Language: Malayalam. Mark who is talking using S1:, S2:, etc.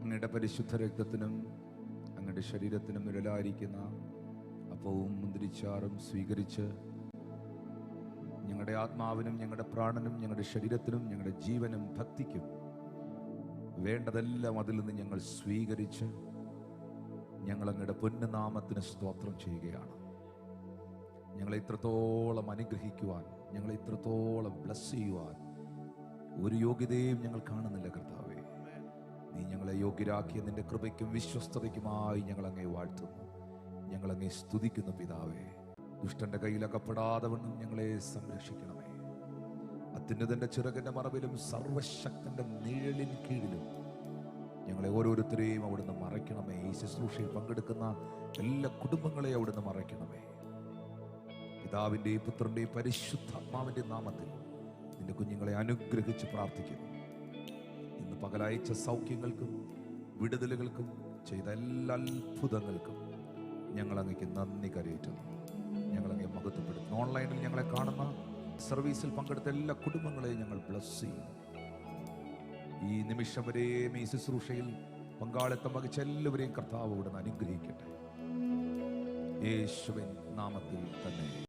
S1: അങ്ങയുടെ പരിശുദ്ധ രക്തത്തിനും അങ്ങയുടെ ശരീരത്തിനും നിഴലായിരിക്കുന്ന അപ്പവും മുന്തിരിച്ചാറും സ്വീകരിച്ച് ഞങ്ങളുടെ ആത്മാവിനും ഞങ്ങളുടെ പ്രാണനും ഞങ്ങളുടെ ശരീരത്തിനും ഞങ്ങളുടെ ജീവനും ഭക്തിക്കും വേണ്ടതെല്ലാം അതിൽ നിന്ന് ഞങ്ങൾ സ്വീകരിച്ച് ഞങ്ങൾ അങ്ങയുടെ പൊന്നുനാമത്തിന് സ്തോത്രം ചെയ്യുകയാണ്. ഞങ്ങളെ ഇത്രത്തോളം അനുഗ്രഹിക്കുവാൻ, ഞങ്ങളെ ഇത്രത്തോളം ബ്ലസ് ചെയ്യുവാൻ ഒരു യോഗ്യതയും ഞങ്ങൾ കാണുന്നില്ല കർത്താവേ. നീ ഞങ്ങളെ യോഗ്യരാക്കിയ നിന്റെ കൃപയ്ക്കും വിശ്വസ്തതയ്ക്കുമായി ഞങ്ങൾ അങ്ങേ വാഴ്ത്തുന്നു, ഞങ്ങൾ അങ്ങേ സ്തുതിക്കുന്നു പിതാവേ. ദുഷ്ടന്റെ കയ്യിലകപ്പെടാതെ വണ്ണം ഞങ്ങളെ സംരക്ഷിക്കണമേ. അത്യുന്നതന്റെ ചിറകിന്റെ മറവിലും സർവശക്തന്റെ നിഴലിൻ കീഴിലും ഞങ്ങളെ ഓരോരുത്തരെയും അവിടുന്ന് മറയ്ക്കണമേ. ഈ ശുശ്രൂഷയിൽ പങ്കെടുക്കുന്ന എല്ലാ കുടുംബങ്ങളെയും അവിടുന്ന് മറയ്ക്കണമേ. പിതാവിന്റെയും പുത്രന്റെയും പരിശുദ്ധാത്മാവിന്റെ നാമത്തിൽ നിന്റെ കുഞ്ഞുങ്ങളെ അനുഗ്രഹിച്ച് പ്രാർത്ഥിക്കുന്നു. ഇന്ന് പകലയച്ച സൗഖ്യങ്ങൾക്കും വിടുതലുകൾക്കും ചെയ്ത എല്ലാ അത്ഭുതങ്ങൾക്കും ഞങ്ങൾ അങ്ങേക്ക് നന്ദി കരയേറ്റുന്നു, ഞങ്ങൾ അങ്ങേ മഹത്വപ്പെടുത്തുന്നു. ഓൺലൈനിൽ ഞങ്ങളെ കാണുന്ന സർവീസിൽ പങ്കെടുത്ത എല്ലാ കുടുംബങ്ങളെയും ഞങ്ങൾ ബ്ലസ് ചെയ്യുന്നു. ഈ നിമിഷം വരെയും ഈ ശുശ്രൂഷയിൽ പങ്കാളിത്തം വഹിച്ച എല്ലാവരെയും കർത്താവ് അവിടുന്ന് അനുഗ്രഹിക്കട്ടെ, യേശുവിൻ നാമത്തിൽ തന്നെ.